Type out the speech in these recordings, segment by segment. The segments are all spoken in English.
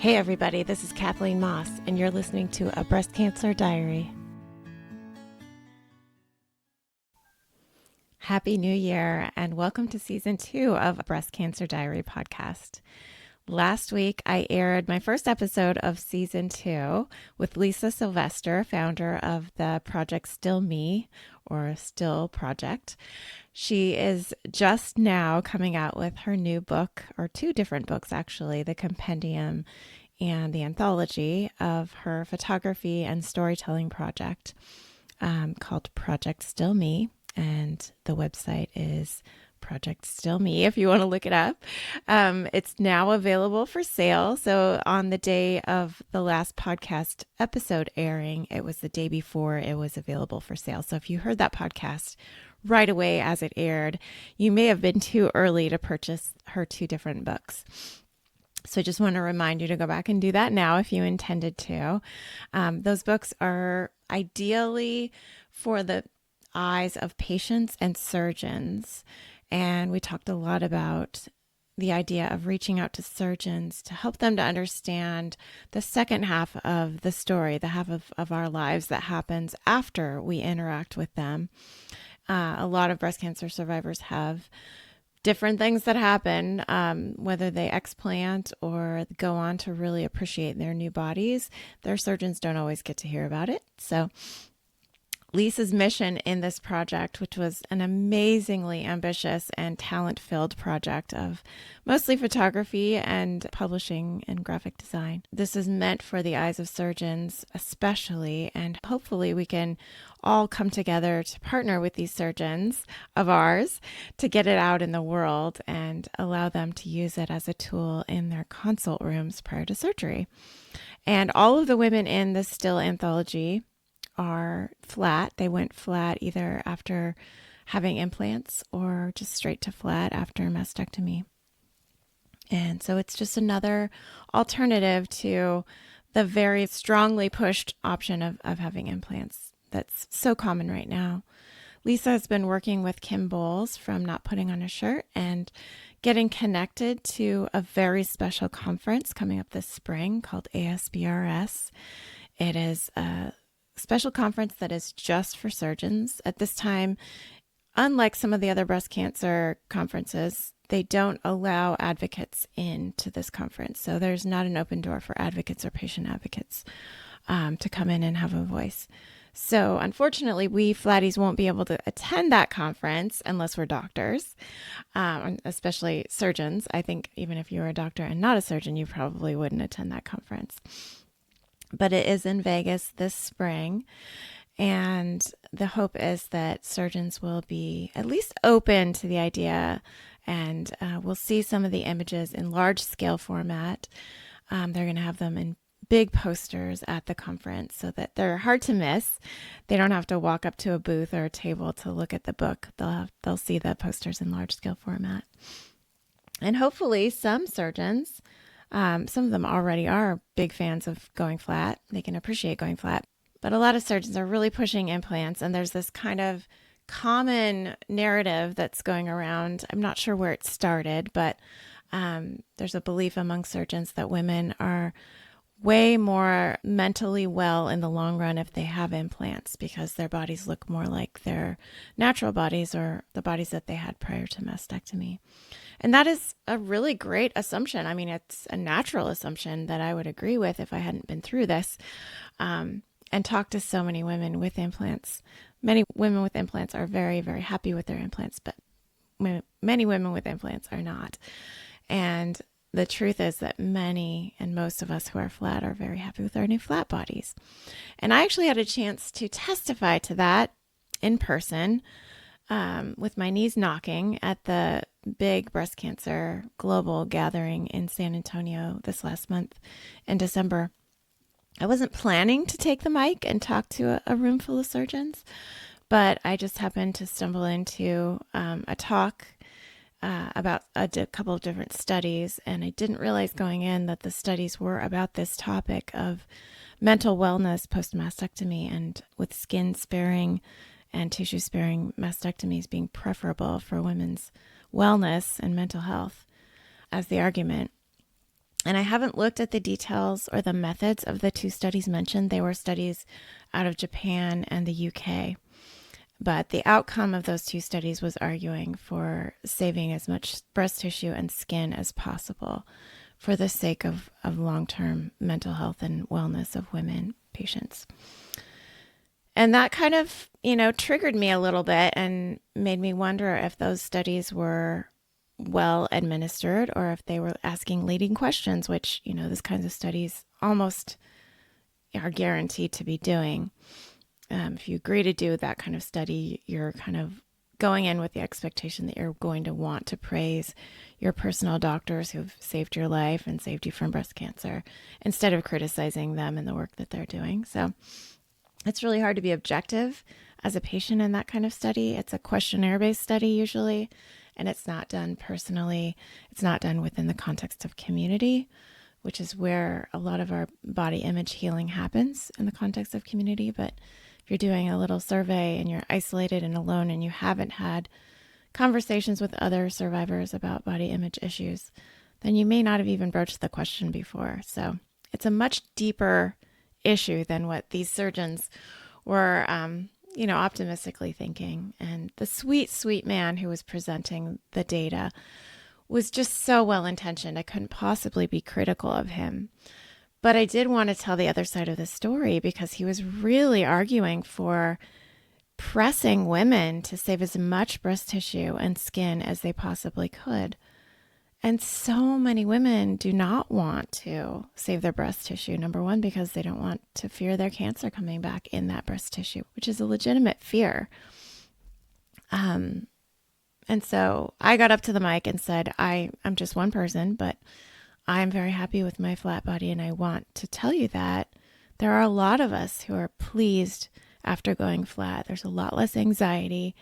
Hey everybody, this is Kathleen Moss, and you're listening to A Breast Cancer Diary. Happy New Year, and welcome to Season 2 of A Breast Cancer Diary podcast. Last week, I aired my first episode of Season 2 with Lisa Sylvester, founder of the Project Still Me, or Still Project. She is just now coming out with her new book, or two different books actually, the compendium and the anthology of her photography and storytelling project called Project Still Me. And the website is Project Still Me if you want to look it up. It's now available for sale. So on the day of the last podcast episode airing, it was the day before it was available for sale. So if you heard that podcast right away as it aired, you may have been too early to purchase her two different books. So I just want to remind you to go back and do that now if you intended to. Those books are ideally for the eyes of patients and surgeons. And we talked a lot about the idea of reaching out to surgeons to help them to understand the second half of the story, the half of our lives that happens after we interact with them. A lot of breast cancer survivors have different things that happen, whether they explant or go on to really appreciate their new bodies. Their surgeons don't always get to hear about it. So Lisa's mission in this project, which was an amazingly ambitious and talent-filled project of mostly photography and publishing and graphic design. This is meant for the eyes of surgeons especially, and hopefully we can all come together to partner with these surgeons of ours to get it out in the world and allow them to use it as a tool in their consult rooms prior to surgery. And all of the women in the Still anthology are flat. They went flat either after having implants or just straight to flat after mastectomy. And so it's just another alternative to the very strongly pushed option of having implants that's so common right now. Lisa has been working with Kim Bowles from Not Putting on a Shirt and getting connected to a very special conference coming up this spring called ASBRS. It is a special conference that is just for surgeons. At this time, unlike some of the other breast cancer conferences, they don't allow advocates into this conference. So there's not an open door for advocates or patient advocates to come in and have a voice. So unfortunately, we flatties won't be able to attend that conference unless we're doctors, especially surgeons. I think even if you were a doctor and not a surgeon, you probably wouldn't attend that conference. But it is in Vegas this spring, and the hope is that surgeons will be at least open to the idea, and we'll see some of the images in large scale format. They're going to have them in big posters at the conference so that they're hard to miss. They don't have to walk up to a booth or a table to look at the book. They'll see the posters in large scale format. And hopefully some surgeons, some of them already are big fans of going flat. They can appreciate going flat. But a lot of surgeons are really pushing implants, and there's this kind of common narrative that's going around. I'm not sure where it started, but there's a belief among surgeons that women are way more mentally well in the long run if they have implants because their bodies look more like their natural bodies or the bodies that they had prior to mastectomy. And that is a really great assumption. I mean, it's a natural assumption that I would agree with if I hadn't been through this and talked to so many women with implants. Many women with implants are very, very happy with their implants, but many women with implants are not. And the truth is that many and most of us who are flat are very happy with our new flat bodies. And I actually had a chance to testify to that in person with my knees knocking at the big breast cancer global gathering in San Antonio this last month in December. I wasn't planning to take the mic and talk to a room full of surgeons, but I just happened to stumble into a talk about a couple of different studies, and I didn't realize going in that the studies were about this topic of mental wellness post-mastectomy, and with skin sparing and tissue sparing mastectomies being preferable for women's wellness and mental health as the argument. And I haven't looked at the details or the methods of the two studies mentioned. They were studies out of Japan and the UK. But the outcome of those two studies was arguing for saving as much breast tissue and skin as possible for the sake of long-term mental health and wellness of women patients. And that kind of, triggered me a little bit and made me wonder if those studies were well administered or if they were asking leading questions, which, these kinds of studies almost are guaranteed to be doing. If you agree to do that kind of study, you're kind of going in with the expectation that you're going to want to praise your personal doctors who've saved your life and saved you from breast cancer instead of criticizing them and the work that they're doing. So it's really hard to be objective as a patient in that kind of study. It's a questionnaire-based study usually, and it's not done personally. It's not done within the context of community, which is where a lot of our body image healing happens, in the context of community. But if you're doing a little survey and you're isolated and alone and you haven't had conversations with other survivors about body image issues, then you may not have even broached the question before. So it's a much deeper issue than what these surgeons were, optimistically thinking. And the sweet, sweet man who was presenting the data was just so well-intentioned. I couldn't possibly be critical of him. But I did want to tell the other side of the story because he was really arguing for pressing women to save as much breast tissue and skin as they possibly could. And so many women do not want to save their breast tissue. Number one, because they don't want to fear their cancer coming back in that breast tissue, which is a legitimate fear. And so I got up to the mic and said, I'm just one person, but I'm very happy with my flat body. And I want to tell you that there are a lot of us who are pleased after going flat. There's a lot less anxiety,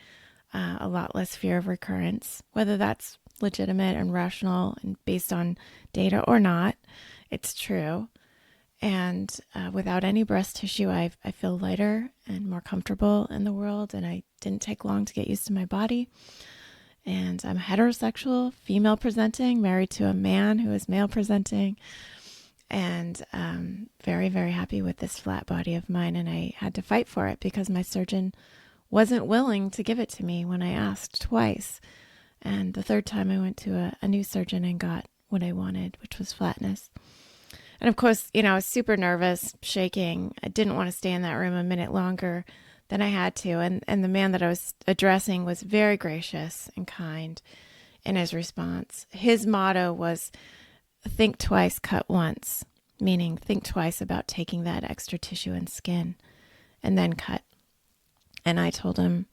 a lot less fear of recurrence, whether that's legitimate and rational and based on data or not. It's true. And without any breast tissue, I feel lighter and more comfortable in the world. And I didn't take long to get used to my body. And I'm heterosexual, female presenting, married to a man who is male presenting, and very, very happy with this flat body of mine. And I had to fight for it because my surgeon wasn't willing to give it to me when I asked twice. And the third time I went to a new surgeon and got what I wanted, which was flatness. And of course, I was super nervous, shaking. I didn't want to stay in that room a minute longer than I had to. And the man that I was addressing was very gracious and kind in his response. His motto was, think twice, cut once, meaning think twice about taking that extra tissue and skin and then cut. And I told him,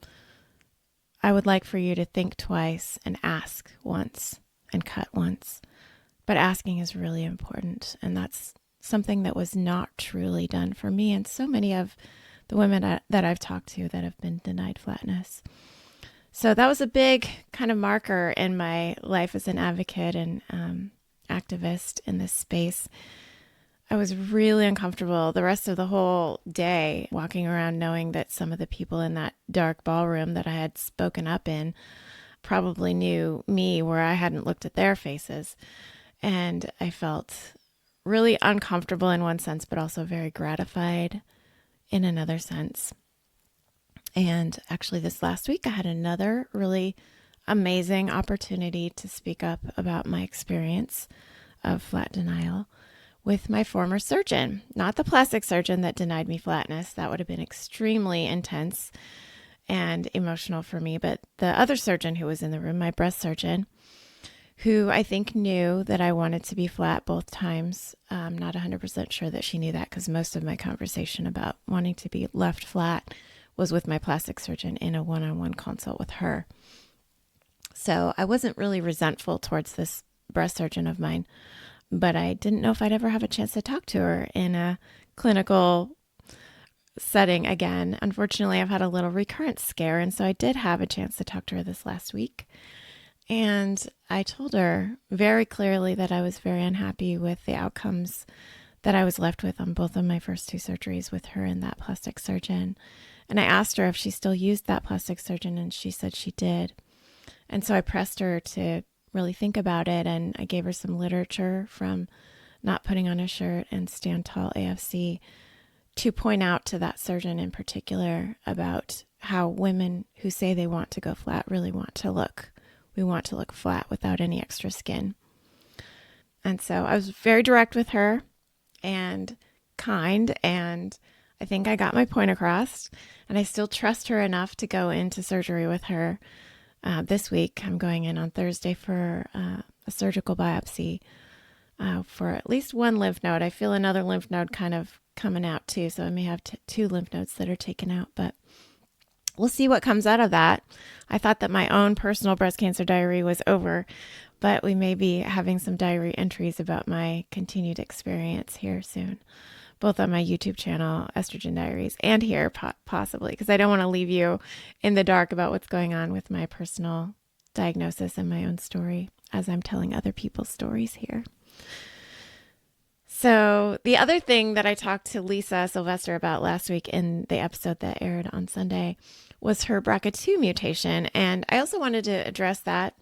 I would like for you to think twice and ask once and cut once. But asking is really important. And that's something that was not truly done for me and so many of the women that I've talked to that have been denied flatness. So that was a big kind of marker in my life as an advocate and activist in this space. I was really uncomfortable the rest of the whole day walking around knowing that some of the people in that dark ballroom that I had spoken up in probably knew me where I hadn't looked at their faces. And I felt really uncomfortable in one sense, but also very gratified in another sense. And actually this last week, I had another really amazing opportunity to speak up about my experience of flat denial with my former surgeon, not the plastic surgeon that denied me flatness. That would have been extremely intense and emotional for me. But the other surgeon who was in the room, my breast surgeon, who I think knew that I wanted to be flat both times. I'm not 100% sure that she knew that because most of my conversation about wanting to be left flat was with my plastic surgeon in a one-on-one consult with her. So I wasn't really resentful towards this breast surgeon of mine, but I didn't know if I'd ever have a chance to talk to her in a clinical setting again. Unfortunately, I've had a little recurrence scare, and so I did have a chance to talk to her this last week. And I told her very clearly that I was very unhappy with the outcomes that I was left with on both of my first two surgeries with her and that plastic surgeon. And I asked her if she still used that plastic surgeon, and she said she did. And so I pressed her to really think about it, and I gave her some literature from Not Putting on a Shirt and Stand Tall AFC, to point out to that surgeon in particular about how women who say they want to go flat really want to look. We want to look flat without any extra skin. And so I was very direct with her and kind, and I think I got my point across, and I still trust her enough to go into surgery with her this week. I'm going in on Thursday for a surgical biopsy for at least one lymph node. I feel another lymph node kind of coming out too, so I may have two lymph nodes that are taken out, but we'll see what comes out of that. I thought that my own personal breast cancer diary was over, but we may be having some diary entries about my continued experience here soon, both on my YouTube channel, Estrogen Diaries, and here possibly, because I don't want to leave you in the dark about what's going on with my personal diagnosis and my own story as I'm telling other people's stories here. So the other thing that I talked to Lisa Sylvester about last week in the episode that aired on Sunday was her BRCA2 mutation. And I also wanted to address that.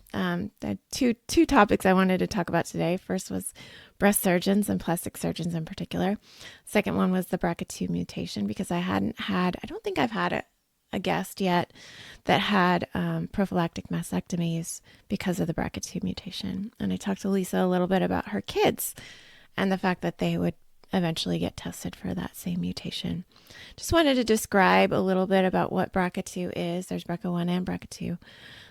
Two topics I wanted to talk about today. First was breast surgeons and plastic surgeons in particular. Second one was the BRCA2 mutation, because I don't think I've had a guest yet that had prophylactic mastectomies because of the BRCA2 mutation. And I talked to Lisa a little bit about her kids and the fact that they would eventually get tested for that same mutation. Just wanted to describe a little bit about what BRCA2 is. There's BRCA1 and BRCA2.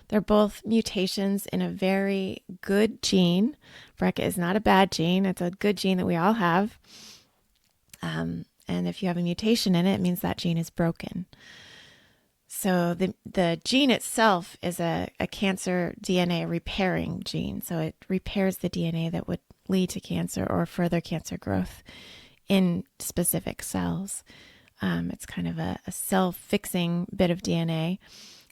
They're both mutations in a very good gene. BRCA is not a bad gene. It's a good gene that we all have. And if you have a mutation in it, it means that gene is broken. So the gene itself is a cancer DNA repairing gene. So it repairs the DNA that would lead to cancer or further cancer growth in specific cells. It's kind of a self-fixing bit of DNA,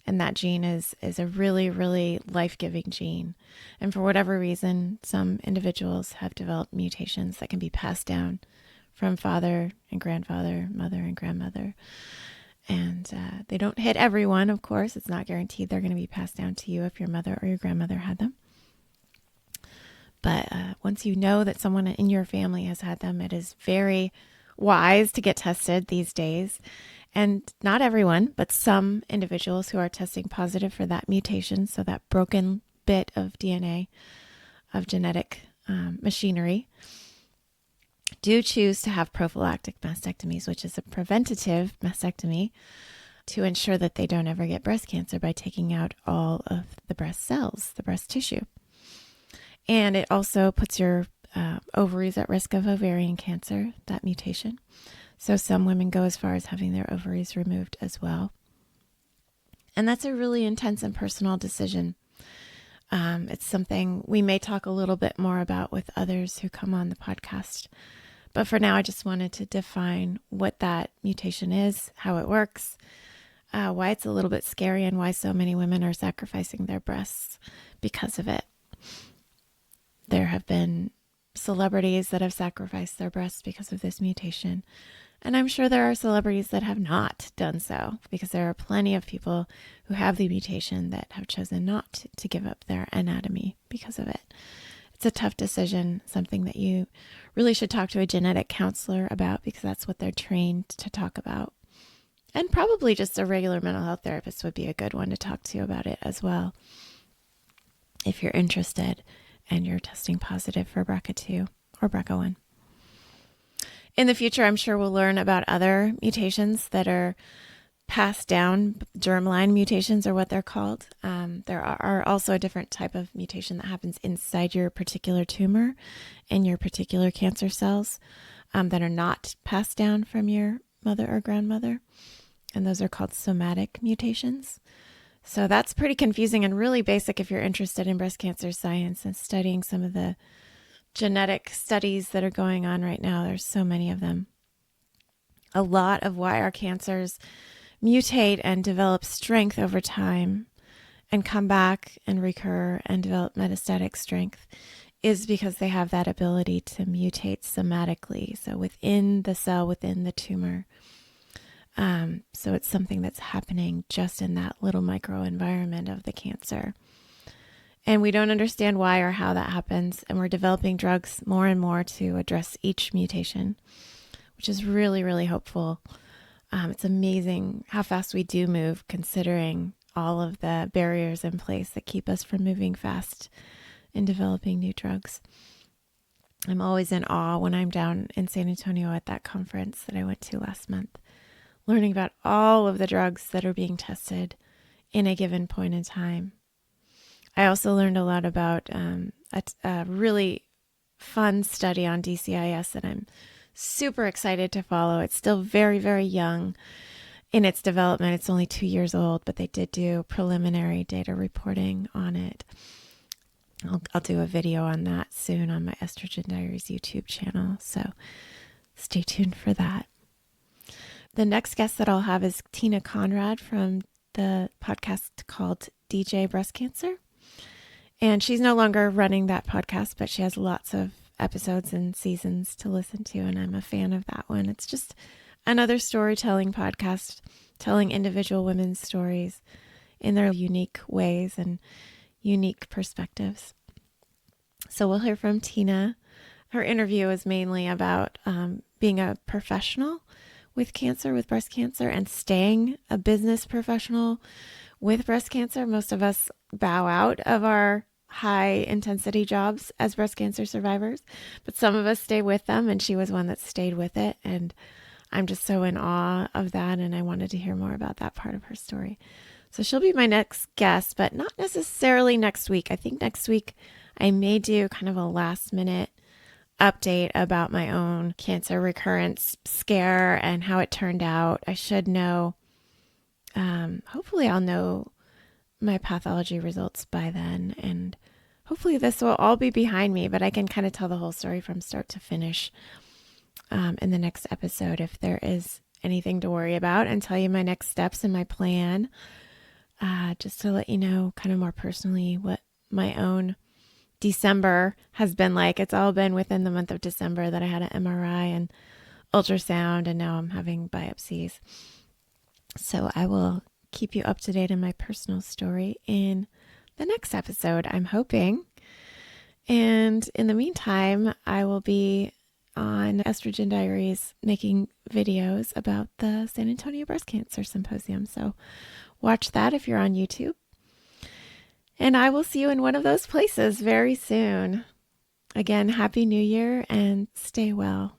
and that gene is a really, really life-giving gene. And for whatever reason, some individuals have developed mutations that can be passed down from father and grandfather, mother and grandmother. And they don't hit everyone, of course. It's not guaranteed they're going to be passed down to you if your mother or your grandmother had them. But once you know that someone in your family has had them, it is very wise to get tested these days. And not everyone, but some individuals who are testing positive for that mutation, so that broken bit of DNA, of genetic machinery, do choose to have prophylactic mastectomies, which is a preventative mastectomy to ensure that they don't ever get breast cancer by taking out all of the breast cells, the breast tissue. And it also puts your ovaries at risk of ovarian cancer, that mutation. So some women go as far as having their ovaries removed as well. And that's a really intense and personal decision. It's something we may talk a little bit more about with others who come on the podcast. But for now, I just wanted to define what that mutation is, how it works, why it's a little bit scary, and why so many women are sacrificing their breasts because of it. There have been celebrities that have sacrificed their breasts because of this mutation. And I'm sure there are celebrities that have not done so, because there are plenty of people who have the mutation that have chosen not to give up their anatomy because of it. It's a tough decision, something that you really should talk to a genetic counselor about, because that's what they're trained to talk about. And probably just a regular mental health therapist would be a good one to talk to about it as well, if you're interested and you're testing positive for BRCA2 or BRCA1. In the future, I'm sure we'll learn about other mutations that are passed down. Germline mutations are what they're called. There are also a different type of mutation that happens inside your particular tumor and your particular cancer cells that are not passed down from your mother or grandmother. And those are called somatic mutations. So that's pretty confusing and really basic if you're interested in breast cancer science and studying some of the genetic studies that are going on right now. There's so many of them. A lot of why our cancers mutate and develop strength over time and come back and recur and develop metastatic strength is because they have that ability to mutate somatically. So within the cell, within the tumor. So it's something that's happening just in that little microenvironment of the cancer. And we don't understand why or how that happens. And we're developing drugs more and more to address each mutation, which is really, really hopeful. It's amazing how fast we do move, considering all of the barriers in place that keep us from moving fast in developing new drugs. I'm always in awe when I'm down in San Antonio at that conference that I went to last month, learning about all of the drugs that are being tested in a given point in time. I also learned a lot about a really fun study on DCIS that I'm super excited to follow. It's still very, very young in its development. It's only 2 years old, but they did do preliminary data reporting on it. I'll do a video on that soon on my Estrogen Diaries YouTube channel, so stay tuned for that. The next guest that I'll have is Tina Conrad from the podcast called DJ Breast Cancer. And she's no longer running that podcast, but she has lots of episodes and seasons to listen to, and I'm a fan of that one. It's just another storytelling podcast telling individual women's stories in their unique ways and unique perspectives. So we'll hear from Tina. Her interview is mainly about being a professional with cancer, with breast cancer, and staying a business professional with breast cancer. Most of us bow out of our high intensity jobs as breast cancer survivors, but some of us stay with them, and she was one that stayed with it. And I'm just so in awe of that, and I wanted to hear more about that part of her story. So she'll be my next guest, but not necessarily next week. I think next week I may do kind of a last minute update about my own cancer recurrence scare and how it turned out. I should know, hopefully I'll know my pathology results by then, and hopefully this will all be behind me, but I can kind of tell the whole story from start to finish in the next episode if there is anything to worry about, and tell you my next steps and my plan, just to let you know kind of more personally what my own December has been like. It's all been within the month of December that I had an MRI and ultrasound, and now I'm having biopsies. So I will keep you up to date in my personal story in the next episode, I'm hoping. And in the meantime, I will be on Estrogen Diaries making videos about the San Antonio Breast Cancer Symposium. So watch that if you're on YouTube. And I will see you in one of those places very soon. Again, Happy New Year and stay well.